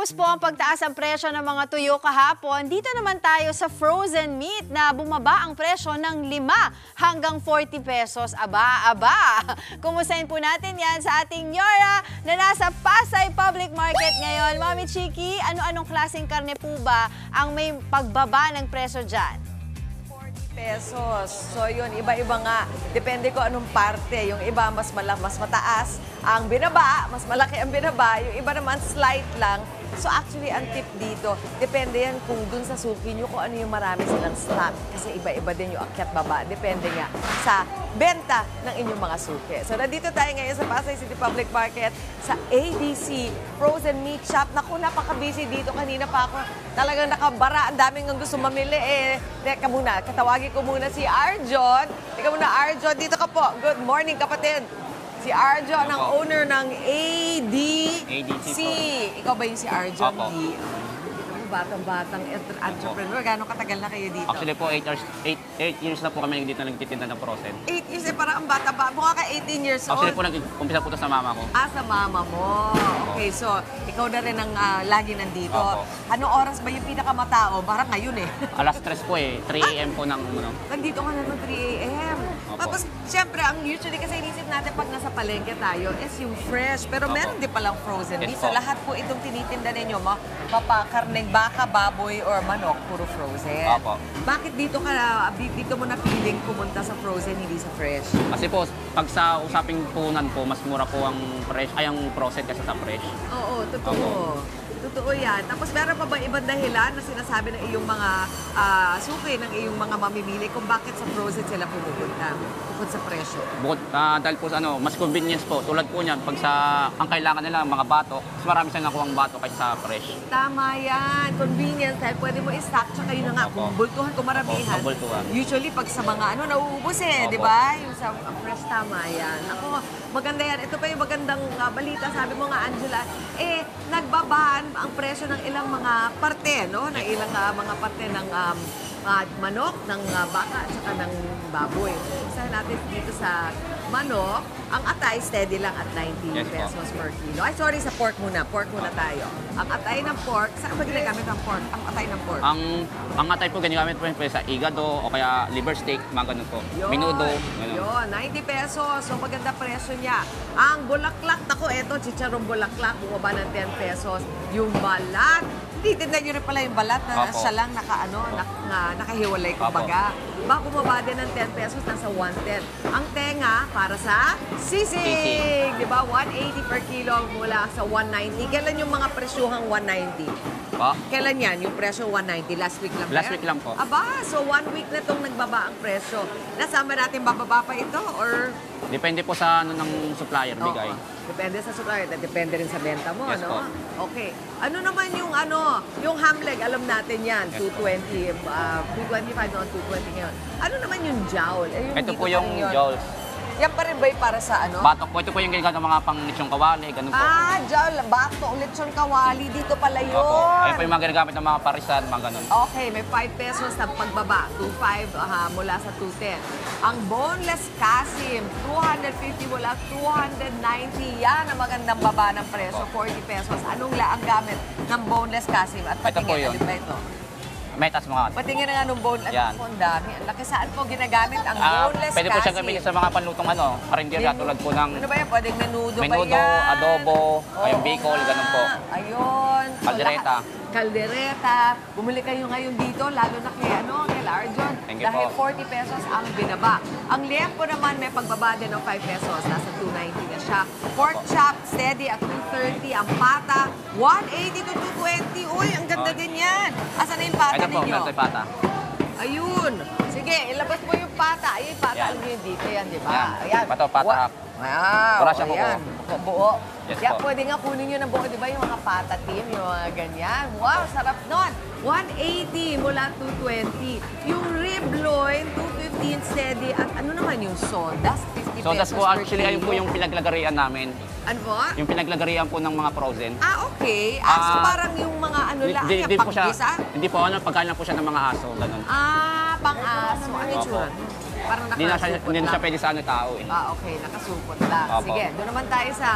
Matapos po ang pagtaas ang presyo ng mga tuyo kahapon, dito naman tayo sa frozen meat na bumaba ang presyo ng 5 hanggang 40 pesos. Aba! Kumustahin po natin yan sa ating Yora na nasa Pasay Public Market ngayon. Mami Chiki, ano-anong klaseng karne po ba ang may pagbaba ng presyo dyan? Pesos. So yun, iba-iba nga. Depende ko anong parte. Yung iba mas mataas ang binaba, mas malaki ang binaba. Yung iba naman slight lang. So actually, ang tip dito, depende yan kung dun sa suki nyo kung ano yung marami silang stock. Kasi iba-iba din yung akyat baba. Depende nga sa benta ng inyong mga suki. So nandito tayo ngayon sa Pasay City Public Market sa ADC Frozen Meat Shop. Naku, napaka-busy dito. Kanina pa ako talagang nakabara. Ang daming ang gusto mamili eh. Teka muna, katawagin ko muna si Arjon. Teka muna, Arjon, dito ka po. Good morning, kapatid. Si Arjon, ang owner ng ADC. Ikaw ba yung si Arjon? Batang-batang entrepreneur. Gano'ng katagal na kayo dito? Actually po, 8 years na po kami dito nagtitinda ng frozen. 8 years eh, parang ang bata-bata. Mukha ka 18 years old. Actually po, nag-umpisa po ito sa mama ko. Ah, sa mama mo. Okay, so ikaw na rin ang lagi nandito. Opo. Anong oras ba yung pinakamatao? Parang ngayon eh. Alas 3 po eh, 3 a.m. po ng ano. Nandito ka na ng 3 a.m. Tapos, siyempre, ang usually kasi inisip natin pag nasa palengke tayo is yung fresh. Pero meron din palang frozen meat. So lahat po itong tinitinda ninyo, mapakarneng baka, baboy, or manok, puro frozen. Opo. Bakit dito mo napiling pumunta sa frozen, hindi sa fresh? Kasi po, pag sa usaping punan po, mas mura po ang fresh, ay ang frozen kaysa sa fresh. Oo, totoo. Totoo yan. Tapos meron pa ba ibang dahilan na sinasabi ng iyong mga suki, ng iyong mga mamimili kung bakit sa frozen sila pumupunta? Bukod sa presyo. Bukod, dahil po sa mas convenience po. Tulad po niyan, pag ang kailangan nila, mga bato, mas marami silang nakuha ang bato kaysa sa fresh. Tama yan. Convenience. Dahil pwede mo i-stock. Tsaka yun na nga, kung bultuhan, kung maramihan. Usually, pag sa mga nauubos eh, di ba? Yung sa fresh, tama yan. Ako, maganda yan. Ito pa yung magandang balita. Sabi mo nga, Angela, nagbabahan ang presyo ng ilang mga parte, no? Ng ilang mga parte ng manok, ng baka, at saka ng baboy. Isa natin dito sa manok, ang atay steady lang at 90 pesos per kilo. Ay, sorry, sa pork muna. Pork muna tayo. Ang atay ng pork, saan ba ginagamit ang pork? Ang atay ng pork? Ang atay po ginagamit po sa igado o kaya liver steak, mga ganun po. Minudo. Yun, 90 pesos. So, maganda presyo niya. Ang bulaklak, eto, chicharong bulaklak, bumaba ng 10 pesos. Yung balat, titindan nyo rin pala yung balat na siya lang nakahiwalay, kumbaga. Bumaba din ng 10 pesos, nasa 110. Ang tenga, para sa sisig. Diba? 180 per kilo mula sa 190. Kailan yung mga presyuhang 190? Kailan yan? Yung presyo 190? Last week lang ba? Last week lang po. Aba, so 1 week na itong nagbaba ang presyo. Nasama natin bababa pa ito? Or depende po sa ng supplier bigay. Depende sa supplier, depende rin sa benta mo, yes, no? Okay. Ano naman yung yung ham leg, alam natin yan, yes, 220, 225 noon, 220 ngayon. Ano naman yung jowl? Ito po yung jowl. Yan pa rin ba para sa ano? Batok po. Ito po yung ginagamit ng mga pang-lechong kawali, ganun po. Jowl, batok, lechon kawali, dito pala yun. Opo. Ayun po yung mga ginagamit ng mga parisan, mga ganun. Okay, may 5 pesos na pagbaba, 2.5 mula sa 2.10. Ang boneless kasim, 250 mula 290. Yan ang magandang baba ng presyo, 40 pesos. Anong ang gamit ng boneless kasim? At patingin, alin ba ito? Metas mga. Patingin na nga nung boneless. Ang dami. Ang laki, saan po ginagamit ang boneless pwede po siya gamitin sa mga panlutong karinderya tulad po ng ano ba yan? Pwedeng menudo ba yan? Menudo, adobo, yung bicol, ganun po. Ayun. Caldereta. Caldereta. Bumili kayo ngayon dito, lalo na kay Arjon. Dahil 40 pesos ang binaba. Ang liempo naman may pagbaba din ng 5 pesos. Nasa 290 na siya. Pork chop, steady at 230. Ang pata, 180 to 220. Uy, ang ganda din yan. Asan na yung pata ninyo? Ito po, pata. Ayun. Sige, ilabas mo yung pata. Ayun, pata. Alam niyo yung dito yan, di ba? Ayan. Pato, pata. Wow. Wala siyang buko. Buo. Yes, Pwede nga kunin nyo ng buo, di ba? Yung mga pata team, yung mga ganyan. Wow, sarap nun. 180 mula 220. Yung rib loin, 215 steady. At ano naman yung sodas? 50 sodas pesos po, actually, ayun po yung pinaglagarian namin. Ano po? Yung pinaglagarian po ng mga frozen. Okay. So parang yung mga lang, hindi po siya, hindi po, pagkain lang po siya ng mga aso, ganun. Pang-aso. Ano yung tsura? Parang Hindi na nakasupot siya lang. pwede sa ano tao eh. Okay, nakasupot lang. Opo. Sige, doon naman tayo sa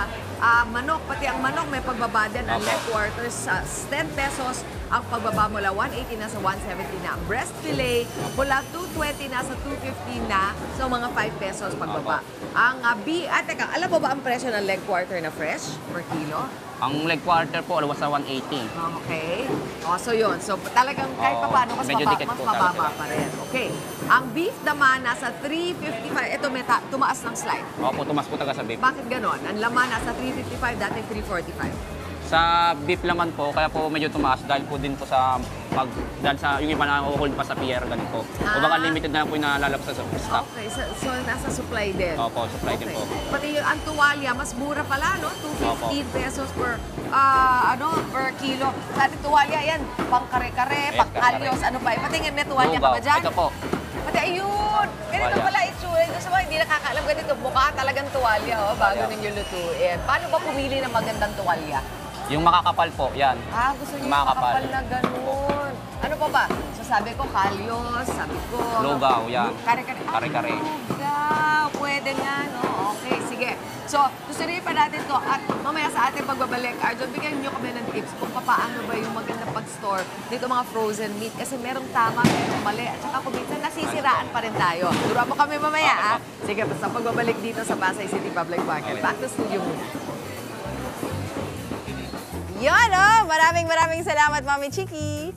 manok. Pati ang manok may pagbaba din. Ang Opo. leg quarters sa 10 pesos. Ang pagbaba mula 180 na sa 170 na. Ang breast fillet mula 220 na sa 250 na. So mga 5 pesos pagbaba. Ang teka, alam mo ba ang presyo ng leg quarter na fresh per kilo? Ang leg quarter po, alawas sa 180. Okay. So yun. So talagang kahit pa paano mas, medyo dikit mas po mababa talaga. pa rin. Okay. Ang beef naman nasa 355. Ito may tumaas ng slide. Opo, tumas po taga sa beef. Bakit ganon? Ang laman nasa 355, dati 345. Sa beef naman po, kaya po medyo tumaas dahil po din po sa dahil sa yung iba na hold pa sa pier ganito. O baka limited na po yung nalalabas sa stock. Okay, so nasa supply din. Opo, supply din po. Pati yung ang tuwalya, mas mura pala, no? 215 pesos per per kilo. Dati tuwalya, yan, pang kare-kare, Yes, pang kare-kare. kalyos, ano pa. Patingin, may tuwalya ka Lugaw. ba dyan? Ito po. Pati ayun, ganito Tuwalya. pala itsura. Yung sa mga hindi nakakaalam ganito, mukha talagang tuwalya, bago Tuwalya. ninyo lutuin. Paano ba pumili ng magandang tuwalya? Yung makakapal po, yan. Gusto niyo Makakapal. makapal na ganun. Ano pa ba? So sabi ko, kalyos, sabi ko... Lugaw, yan. Kare-kare. Kare-kare. Lugaw. Pwede nga, no? Okay, sige. So, tutuloy pa natin to. At mamaya sa ating pagbabalik, Arjon, bigyan niyo kami ng tips kung paano ba yung maganda pag-store dito mga frozen meat. Kasi merong tama, merong mali. At saka kung minsan nasisiraan pa rin tayo. Turuan mo kami mamaya, Sige, basta pagbabalik dito sa Pasay City Public Market. Back to studio muna. Yan, maraming salamat, Mami Chiki.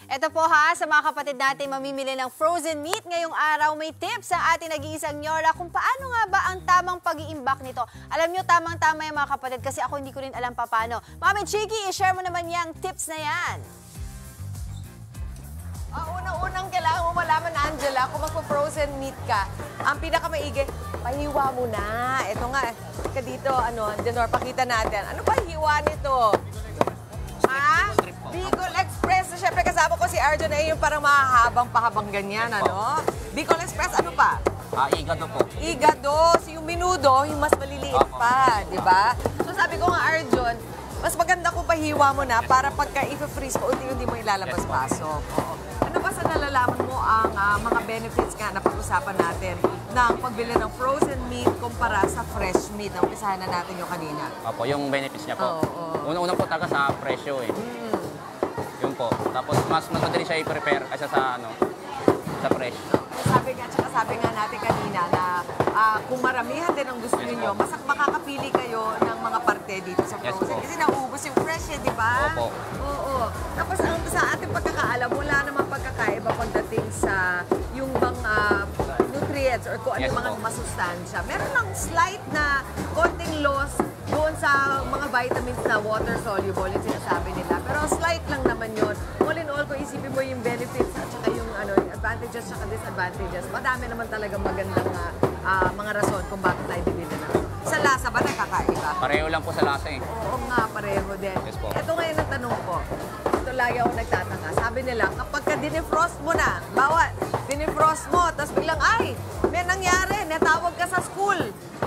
Ito po sa mga kapatid natin mamimili ng frozen meat ngayong araw, may tips sa ating nag-iisang Nyora kung paano nga ba ang tamang pag-iimbak nito. Alam nyo, tamang-tama yung mga kapatid kasi ako hindi ko rin alam paano. Mami Chiki, i-share mo naman yung tips na yan. Unang-unang kailangan mo malaman, Angela, kung magpo-frozen meat ka, ang pinakamaigi, pahiwa mo na. Ito nga, dito, Denor, pakita natin. Ano ba hiwa nito? Bicol Express. Siyempre kasama ko si Arjon ay yung parang mahahabang pahabang ganyan, ano? Bicol Express, ano pa? Igado po. Igado. So yung minudo, yung mas maliliit pa, di ba? So sabi ko nga, Arjon, mas maganda kung pahiwa mo na para pagka i-freeze mo, unti-unti mo ilalabas-pasok. Oo. Ano ba sa nalalaman mo ang mga benefits nga na pag-usapan natin ng pagbili ng frozen meat kumpara sa fresh meat? Umpisahan na natin yung kanina. Opo, yung benefits niya po. Oo. Una-una po talaga sa presyo eh. Yun po. Tapos mas madali siya i-prepare kaysa sa sa fresh. Sabi nga natin kanina na kung maramihan din ang gusto niyo, mas makakapili kayo ng mga parte dito sa Yes frozen. po. Kasi nauubos yung fresh di ba? Opo. Oo. Tapos sa ating pagkakaalam, wala namang pagkakaiba pagdating sa yung bang nutrients or kung ano Yes yung mga po. masustansya. Meron lang slight na konting loss doon sa mga vitamins na water soluble yung sinasabi nila. Pero slight lang naman yun. All in all, kung isipin mo yung benefits at saka yung yung advantages at disadvantages, madami naman talagang magandang mga rason kung bakit tayo bibili na. Sa lasa ba nakakaiba? Pareho lang po sa lasa eh. Oo nga, pareho din. Yes po. Ito ngayon ang tanong ko. Ito lagi ako nagtataka. Sabi nila, kapag ka dinefrost mo na, bawat, dinefrost mo, tapos biglang, ay, may nangyari, natawag ka sa school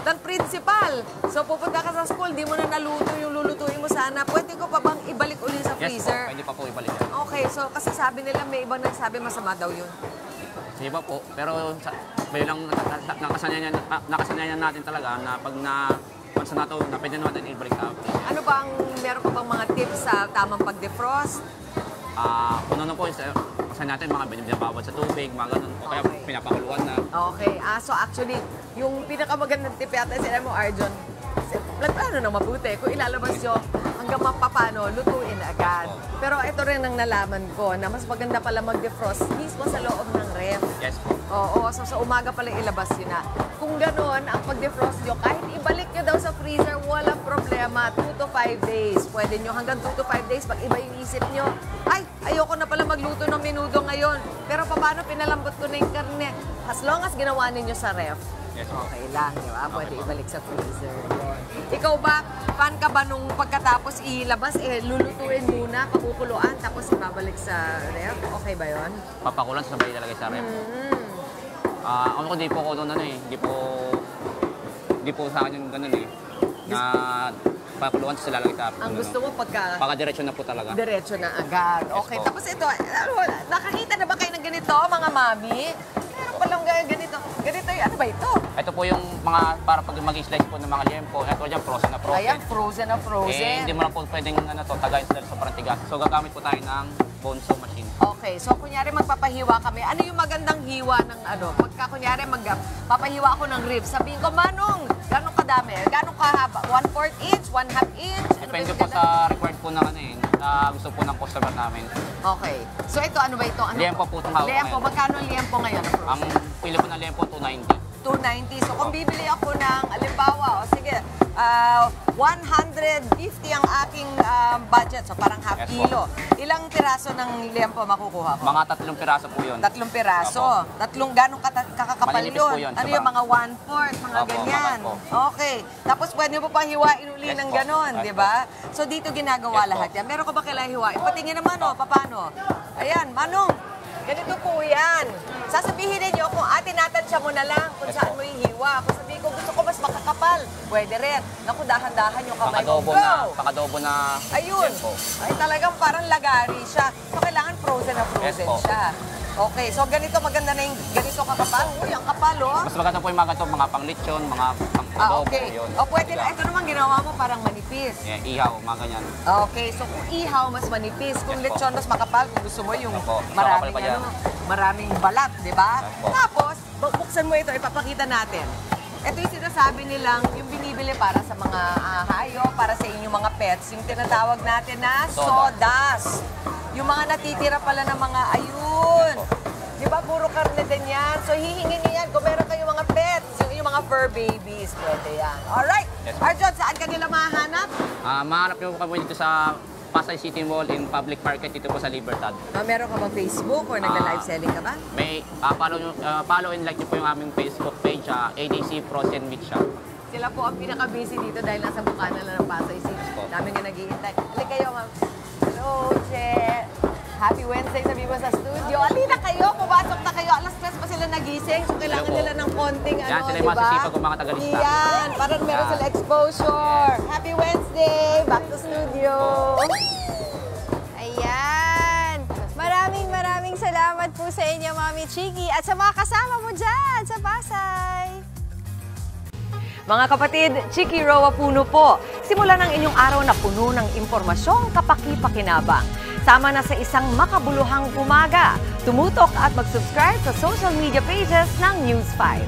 ng principal. So pupunta ka sa school, di mo na naluto yung lulutuin mo sana. Pwede ko pa bang ibalik ulit sa Yes po, freezer? pwede pa po ibalik yan. Okay, so kasi sabi nila, may ibang nagsabi masama daw yun. Di ba po? Pero bilang nakasanayan natin talaga na pag once na ito, na pwede natin ibalik sa Ano ba ang, meron ka bang mga tips sa tamang pag-defrost? Una na po, kasi natin mga binabawad sa tubig, mga ganun. O kaya Okay. pinapakuluan na. Okay, so actually, yung pinakamagandang tip yata sila mo, Arjon, plano na mabuti. Kung ilalabas nyo, hanggang mapapano, lutuin agad. Pero ito rin ang nalaman ko, na mas maganda pala mag-defrost mismo sa loob ng ref. Yes po. Oo, so sa umaga pala ilabas yun na. Kung gano'n, ang pag-defrost nyo, kahit ibalik nyo daw sa freezer, walang problema. 2 to 5 days. Pwede nyo hanggang 2 to 5 days, pag iba yung isip nyo, ay, ayoko na pala magluto ng menudo ngayon. Pero paano pinalambot ko na yung karne? As long as ginawa ninyo sa ref, Yes po. okay lang, di ba? Pwede po. ibalik sa freezer. Yun. Ikaw ba, fan ka ba nung pagkatapos ilabas, lulutuin muna, pakukuluan, tapos ibabalik sa ref? Okay ba yon? Papakulan, sabay talaga sa ref. Ako di po ako doon hindi po sa akin yung ganun eh. Na pakuluan sa lalagay sa Ang gusto mo pagka Paka-diretso na po talaga. diretso na agad. Okay, po. tapos ito, nakakita na ba kayo ng ganito, mga mami? Meron palang ganito. Ganito yung, ano ba ito? Ito po yung mga, para pag mag-slice po ng mga liempo, ito dyan, frozen na frozen. Ayan, frozen na frozen. Eh, hindi mo na po pwedeng tagayin dahil sobrang tigas. So, gagamit po tayo ng bone saw machine. Okay, so kunyari magpapahiwa kami. Ano yung magandang hiwa ng ano? Pagka kunyari magpapahiwa ako ng ribs, sabihin ko, Manong, gano'ng kadami? Gano'ng kahaba? 1/4 inch? 1/2 inch? Ano ba Depende yung po ganda? sa required po ng gusto po ng customer namin. Okay. So ito, ano ba ito? Ano Liempo po itong hawak Liempo. ngayon. Magkano ang liempo ngayon? Ang pili po ng liempo, 290. 290. So kung bibili ako ng, alimbawa, o sige, 150 ang aking budget. So parang half Yes po. kilo. Ilang piraso ng liempo makukuha ko? Mga 3 piraso po yun. 3 piraso. Opo. Gano'ng kakakapal Maninipis po yun? yun, Ano diba? yung mga 1/4, mga Opo, ganyan. mga po. Okay. Tapos pwede mo pang hiwain uli Yes ng po. ganon, Yes di ba? So dito ginagawa Yes po. lahat yan. Meron ka ba kailangan hiwain? Patingin naman, paano? Ayan, Manong. Ganito po yan. Sasabihin ninyo kung tinatansya mo na lang kung Yes saan po. mo ihiwa. Kung sabihin ko gusto ko mas makakapal, pwede rin. Naku, dahan-dahan yung kamay mo. Pakadobo na Ayun. liempo. Ay, talagang parang lagari siya. So, kailangan frozen na frozen Yes po. siya. Okay, so ganito maganda na yung ganito kakapal. Uy, ang kapal, oh. Mas maganda po yung mga ganito, mga pang lechon, mga pang adobo, Okay. yun. O, pwede na. Diba? Ito naman ginawa mo parang manipis. Yeah, ihaw, mga ganyan. Okay, so kung ihaw, mas manipis. Kung Yes po. lechon, mas makapal. Kung gusto mo yung Opo, maraming, makapal pa yan. maraming balat, di ba? Yes po. Tapos, buksan mo ito, ipapakita natin. Ito yung sinasabi nilang, yung binibili para sa mga hayop, para sa inyong mga pets, yung tinatawag natin na sawdust. Yung mga natitira pala ng mga ayun. Di ba, puro karne din yan. So, hihingin niyo yan kung meron kayong mga pets, yung mga fur babies, pwede yan. Alright. Yes, ma'am. Arjon, saan ka nila mahanap? Mahanap niyo po kami dito sa Pasay City Mall in Public Market dito po sa Libertad. Meron ka bang Facebook or nagla-live selling ka ba? May follow and like niyo po yung aming Facebook page, ADC Frozen Meat Shop. Sila po ang pinaka-busy dito dahil nasa bukana lang ng Pasay City. po. Dami nga nag-iintay. Halika kayo, ma'am. Hello, Che. Happy Wednesday, sabi mo sa studio. Alina kayo, pumasok na kayo. Alas 3 pa sila nagising. So, kailangan Hello po. nila ng konting Yan, ano, sila di yung ba? masisipag kung mga tagalista. Yan, parang meron Yan. sila exposure. Happy Wednesday, back to studio. Ayan. Maraming salamat po sa inyo, Mami Chiki, at sa mga kasama mo dyan sa Pasay. Mga kapatid, Chiki Roa Puno po. Simulan ang inyong araw na puno ng impormasyong kapaki-pakinabang. Sama na sa isang makabuluhang umaga. Tumutok at mag-subscribe sa social media pages ng News 5.